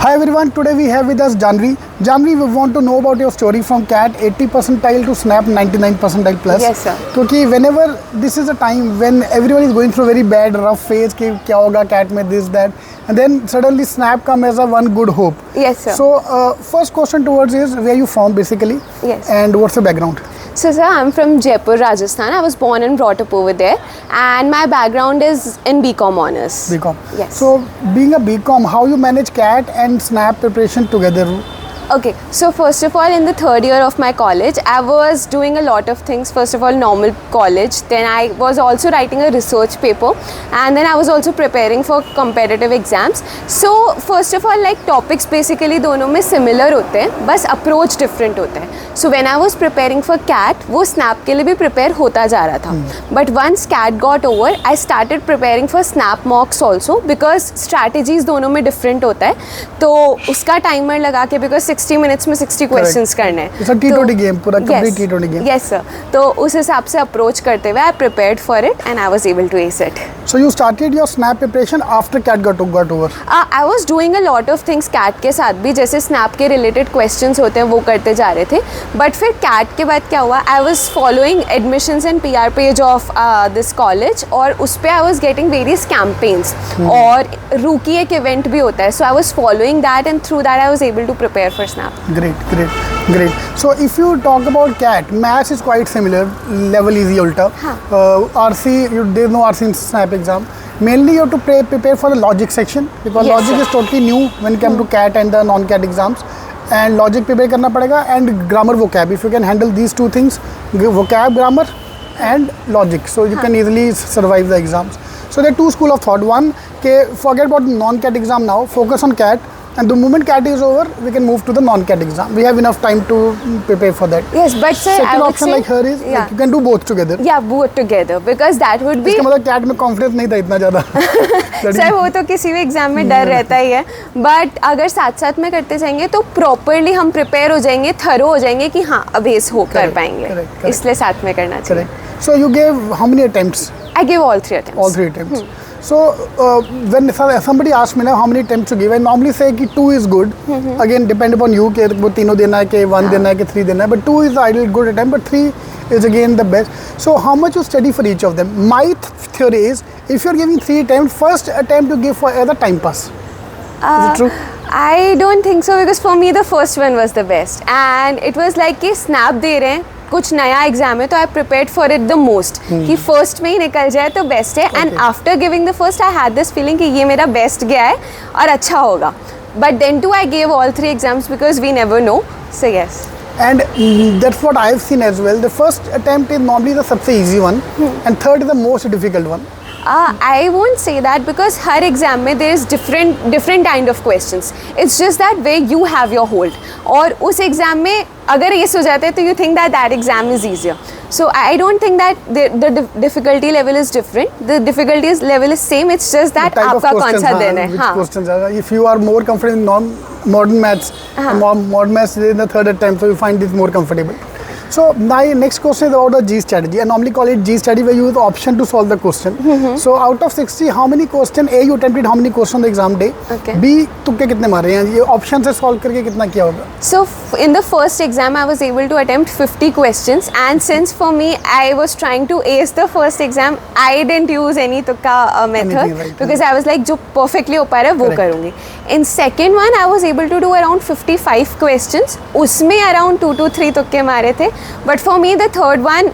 Hi everyone, today we have with us Janvi. Janvi, we want to know about your story from CAT 80 percentile to SNAP 99 percentile plus. Yes sir. क्योंकि whenever this is a time when everyone is going through very bad rough phase कि क्या होगा CAT में this that and then suddenly SNAP come as a one good hope. Yes sir. So first question towards is where you from basically. Yes. And what's your background? So sir, I'm from Jaipur, Rajasthan. I was born and brought up over there, and my background is in BCom honors. BCom. Yes. So being a BCom, how you manage CAT and SNAP preparation together? Okay, so first of all, in the third year of my college, I was doing a lot of things. First of all, normal college. Then I was also writing a research paper, and then I was also preparing for competitive exams. So first of all, like topics basically दोनों में similar होते हैं, बस approach different होता है. So when I was preparing for CAT, वो SNAP के लिए भी prepare होता जा रहा था. But once CAT got over, I started preparing for SNAP mocks also because strategies दोनों में different होता है. तो उसका timer लगा के because 60 minutes में 60 questions करने हैं. It's a T20 game, पूरा complete T20 game. Yes sir. तो उस हिसाब से approach करते हुए I prepared for it and I was able to ace it. So you started your SNAP preparation after CAT got over. I was doing a lot of things CAT के साथ भी, जैसे SNAP के related questions होते हैं वो करते जा रहे थे. But फिर CAT के बाद क्या हुआ, I was following admissions and PR page of this college और उस पे I was getting various campaigns और rookie एक event भी होता है. So I was following that and through that I was able to prepare for SNAP. Great. So if you talk about CAT, maths is quite similar, level easy ulta. RC, there's no RC in SNAP exam. Mainly you have to prepare for the logic section because Yes, logic sir. is totally new when it comes to CAT and the non-CAT exams. And logic prepare करना पड़ेगा and grammar vocab. If you can handle these two things, vocab, grammar and logic, so you can easily survive the exams. So there are two school of thought. One, forget about non-CAT exam now, focus on CAT. And the moment CAT is over, we can move to the non-CAT exam. We have enough time to prepare for that. Yes, but sir, Second I would option say, like her is like you can do both together. Yeah, both together because that would be. इसका मतलब CAT में confidence नहीं था इतना ज़्यादा. Sir वो तो किसी भी एग्जाम में डर रहता ही है, बट अगर साथ साथ में करते जाएंगे तो प्रॉपरली हम प्रिपेयर हो जाएंगे, थरो हो जाएंगे कि हाँ अब एस हो कर पाएंगे. correct. इसलिए साथ में करना चाहिए. Correct. So you gave how many attempts? I gave all three attempts. All three attempts. So when somebody asks me now how many attempts to give, I normally say कि 2 is good. Again depend upon you कि वो तीनों देना है कि 1 देना है कि 3 देना है. But 2 is the ideal good attempt, but 3 is again the best. So how much you study for each of them? My theory is if you're giving 3 attempts, first attempt you give for as a time pass. Is it true? I don't think so because for me the first one was the best and it was like कि SNAP दे रहे हैं, कुछ नया exam है तो I prepared for it the most कि first में ही निकल जाए तो बेस्ट है. And after giving the first I had this feeling कि ये मेरा बेस्ट गया है और अच्छा होगा. But then too I gave all 3 exams because we never know. So yes. And that's what I've seen as well. The first attempt is normally the सबसे easy one and third is the most difficult one. I won't say that because her exam में there is different kind of questions. It's just that where you have your hold. और उस exam में अगर ये हो जाता है तो you think that exam is easier. So I don't think that the difficulty level is different. The difficulty level is same. It's just that आपका कौन सा दिन है. हाँ. Questions are, if you are more comfortable in modern maths, modern maths is in the third attempt, so you find this more comfortable. So my next question is about the G strategy. I normally call it G strategy where you use the option to solve the question. So out of 60, how many question A you attempted, how many question on the exam day? Okay. B तुक्के कितने मारे हैं? ये option से solve करके कितना किया होगा? So in the first exam I was able to attempt 50 questions and since for me I was trying to ace the first exam, I didn't use any tukka method. Anything, right. Because I was like जो perfectly हो पा रहा है वो करूँगी. In second one I was able to do around 55 questions. उसमें around 2 to 3 तुक्के मारे थे. But for me the third one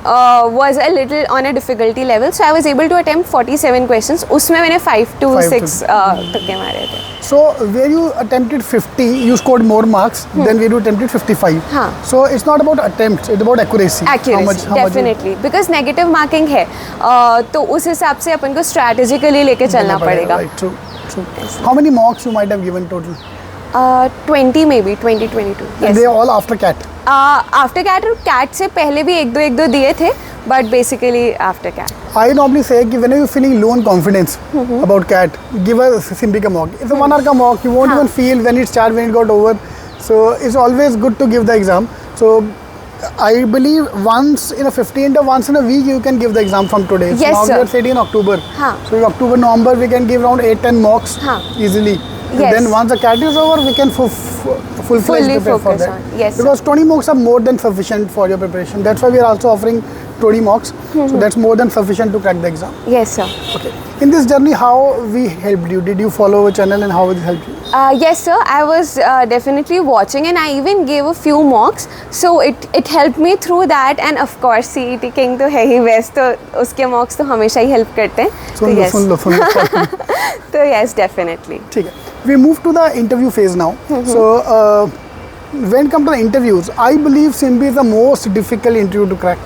was a little on a difficulty level, so I was able to attempt 47 questions. उसमें मैंने 5 to 6 तुक्के मारे थे. So where you attempted 50, you scored more marks than where you attempted 55. हाँ. So it's not about attempts, it's about accuracy. Accuracy, definitely. Because negative marking है, तो उस हिसाब से अपन को strategically लेके चलना पड़ेगा. Right, true. How many mocks you might have given total? 20 maybe, 22. And Yes. they are all after CAT. After CAT और कैट से पहले भी एक दो दिए थे but basically after CAT. I normally say कि whenever you're feeling low on confidence about CAT, give a Simplica mock. It's a 1 hour ka mock. You won't even feel when it started, when it got over. So it's always good to give the exam. So I believe once in a 15 or once in a week you can give the exam from today. Yes, so now sir. we are sitting in October. हाँ. So in October, November we can give around 8-10 mocks हाँ. easily. Yes. Then once the CAT is over, we can full-fledged Fully prepare for focus that. on. Yes, sir. Because 20 mocks are more than sufficient for your preparation. That's why we are also offering 20 mocks. So that's more than sufficient to crack the exam. Yes, sir. Okay. In this journey, how we helped you? Did you follow our channel and how it helped you? Yes, sir. I was definitely watching, and I even gave a few mocks. So it helped me through that, and of course CET King तो है ही best, तो उसके mocks तो हमेशा ही help करते हैं. तो yes. सुन लो. तो yes, definitely. ठीक है. We move to the interview phase now. So when it comes to the interviews, I believe SIMB is the most difficult interview to crack.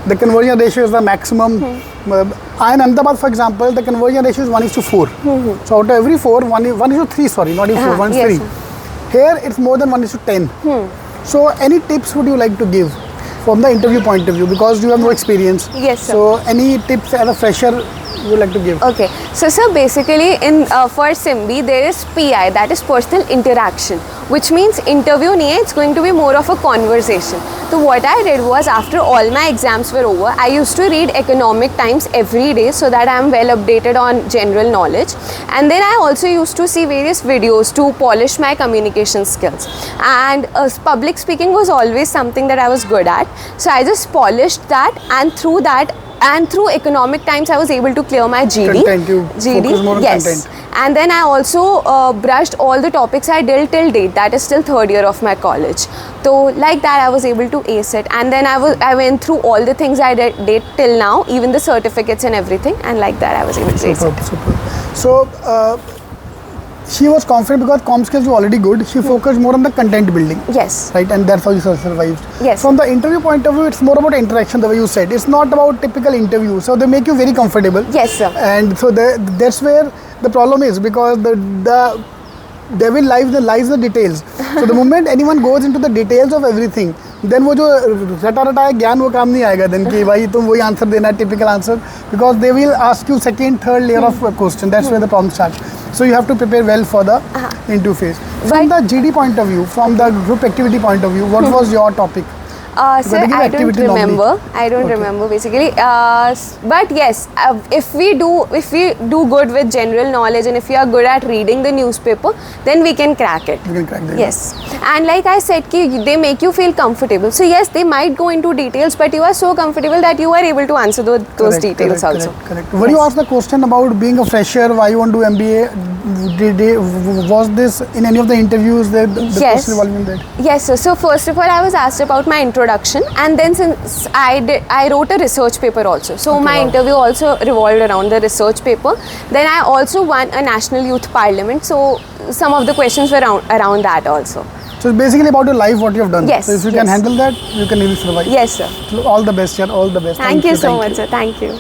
The conversion ratio is the maximum. In Ahmedabad, for example, the conversion ratio is 1:4. So out of every 4, 1:3, sorry, not even 4, 1:3. yes, Here it's more than 1:10. So any tips would you like to give from the interview point of view, because you have no experience? Yes, sir. So any tips as a fresher you would like to give? Okay, so sir, basically in for SIMB there is PI, that is personal interaction, which means interview nahi hai, it's going to be more of a conversation. So what I did was, after all my exams were over, I used to read Economic Times every day so that I am well updated on general knowledge, and then I also used to see various videos to polish my communication skills, and public speaking was always something that I was good at, so I just polished that, and through that and through Economic Times I was able to clear my GD. Content, you focus more on yes. content. And then I also brushed all the topics I did till date, that is still 3rd year of my college. So like that I was able to ace it, and then I went through all the things I did till now, even the certificates and everything, and like that I was able to ace it. Super. So she was confident because comm skills were already good. She focused more on the content building. Yes. Right, and that's how you survived. Yes. From the interview point of view, it's more about interaction, the way you said. It's not about typical interview. So they make you very comfortable. Yes, sir. And so that's where the problem is, because the devil lies in the details. So the moment anyone goes into the details of everything, then वो जो रटा है ज्ञान वो काम नहीं आएगा then कि भाई तुम वही आंसर देना है typical answer, because they will ask you second, third layer of question. That's where the problem starts. So you have to prepare well for the interview phase. From the GD point of view, from the group activity point of view, what was your topic? Sir, I don't remember. I don't remember basically. But yes, if we do good with general knowledge, and if we are good at reading the newspaper, then we can crack it. You can crack that. Yes. And like I said, they make you feel comfortable. So yes, they might go into details, but you are so comfortable that you are able to answer those details also. Correct. When you asked the question about being a fresher, why you want to do MBA, was this in any of the interviews that the question involving that? Yes, sir. So first of all, I was asked about my introduction, and then since I wrote a research paper also. So my interview also revolved around the research paper. Then I also won a National Youth Parliament. So some of the questions were around that also. So it's basically about your life, what you have done. Yes. So if you can handle that, you can really survive. Yes, sir. So all the best, all the best. Thank you so much, sir. Thank you.